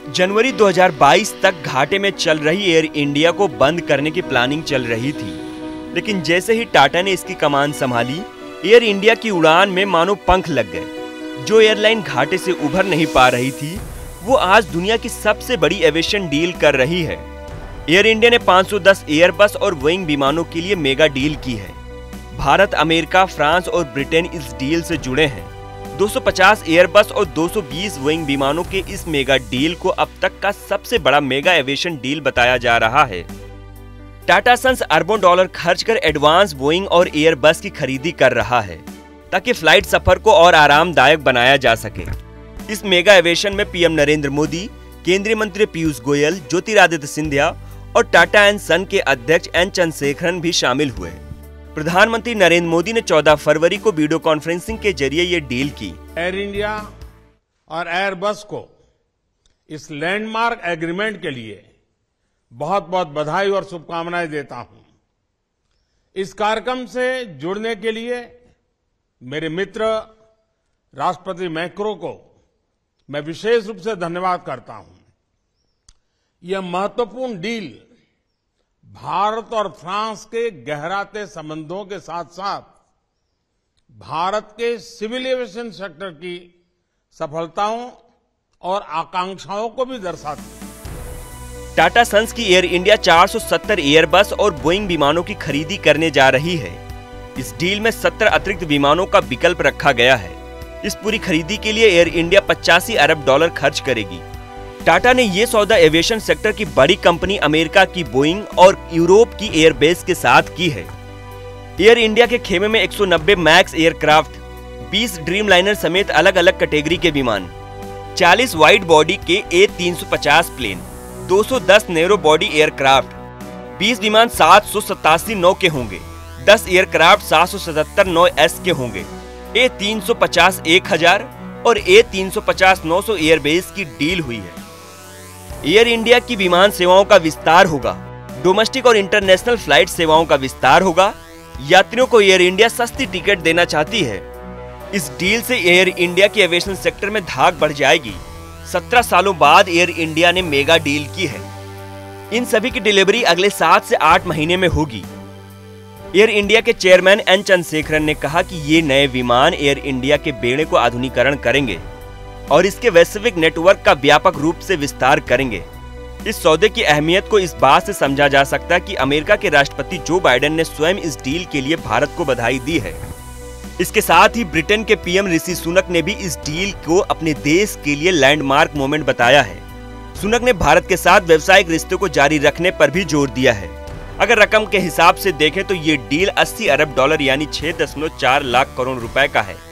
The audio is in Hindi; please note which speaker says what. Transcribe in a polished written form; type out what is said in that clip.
Speaker 1: जनवरी 2022 तक घाटे में चल रही एयर इंडिया को बंद करने की प्लानिंग चल रही थी, लेकिन जैसे ही टाटा ने इसकी कमान संभाली, एयर इंडिया की उड़ान में मानो पंख लग गए। जो एयरलाइन घाटे से उभर नहीं पा रही थी, वो आज दुनिया की सबसे बड़ी एविएशन डील कर रही है। एयर इंडिया ने 510 एयरबस और बोइंग विमानों के लिए मेगा डील की है। भारत, अमेरिका, फ्रांस और ब्रिटेन इस डील से जुड़े हैं। 250 एयरबस और 220 बोइंग विमानों के इस मेगा डील को अब तक का सबसे बड़ा मेगा एविएशन डील बताया जा रहा है। टाटा सन्स अरबों डॉलर खर्च कर एडवांस बोइंग और एयरबस की खरीदी कर रहा है, ताकि फ्लाइट सफर को और आरामदायक बनाया जा सके। इस मेगा एविएशन में पीएम नरेंद्र मोदी, केंद्रीय मंत्री पीयूष गोयल, ज्योतिरादित्य सिंधिया और टाटा एंड सन के अध्यक्ष एन चंद्रशेखरन भी शामिल हुए। प्रधानमंत्री नरेंद्र मोदी ने 14 फरवरी को वीडियो कॉन्फ्रेंसिंग के जरिए ये डील की।
Speaker 2: एयर इंडिया और एयरबस को इस लैंडमार्क एग्रीमेंट के लिए बहुत बहुत बधाई और शुभकामनाएं देता हूं। इस कार्यक्रम से जुड़ने के लिए मेरे मित्र राष्ट्रपति मैक्रो को मैं विशेष रूप से धन्यवाद करता हूं। यह महत्वपूर्ण डील भारत और फ्रांस के गहराते संबंधों के साथ साथ भारत के सिविल एविएशन सेक्टर की सफलताओं और आकांक्षाओं को भी दर्शाती है।
Speaker 1: टाटा सन्स की एयर इंडिया 470 एयरबस और बोइंग विमानों की खरीदी करने जा रही है। इस डील में 70 अतिरिक्त विमानों का विकल्प रखा गया है। इस पूरी खरीदी के लिए एयर इंडिया 85 अरब डॉलर खर्च करेगी। टाटा ने ये सौदा एविएशन सेक्टर की बड़ी कंपनी अमेरिका की बोइंग और यूरोप की एयरबेस के साथ की है। एयर इंडिया के खेमे में 190 मैक्स एयरक्राफ्ट, 20 ड्रीम लाइनर समेत अलग अलग कैटेगरी के विमान, 40 वाइड बॉडी के A350 plane, 210 narrow body aircraft, 20 विमान 787 नौ के होंगे, 10 एयरक्राफ्ट 777 नौ एस के होंगे, A350 1000 और A350 900 एयरबेस की डील हुई है। एयर इंडिया की विमान सेवाओं का विस्तार होगा, डोमेस्टिक और इंटरनेशनल फ्लाइट सेवाओं का विस्तार होगा। यात्रियों को एयर इंडिया सस्ती टिकट देना चाहती है। इस डील से एयर इंडिया की एविएशन सेक्टर में धाक बढ़ जाएगी। 17 सालों बाद एयर इंडिया ने मेगा डील की है। इन सभी की डिलीवरी अगले 7 से 8 महीने में होगी। एयर इंडिया के चेयरमैन एन चंद्रशेखरन ने कहा कि ये नए विमान एयर इंडिया के बेड़े को आधुनिकीकरण करेंगे और इसके वैश्विक नेटवर्क का व्यापक रूप से विस्तार करेंगे। इस सौदे की अहमियत को इस बात से समझा जा सकता है कि अमेरिका के राष्ट्रपति जो बाइडेन ने स्वयं इस डील के लिए भारत को बधाई दी है। इसके साथ ही ब्रिटेन के पीएम ऋषि सुनक ने भी इस डील को अपने देश के लिए लैंडमार्क मोमेंट बताया है। सुनक ने भारत के साथ व्यावसायिक रिश्ते को जारी रखने पर भी जोर दिया है। अगर रकम के हिसाब से देखें तो ये डील 80 अरब डॉलर यानी 6.4 लाख करोड़ रुपए का है।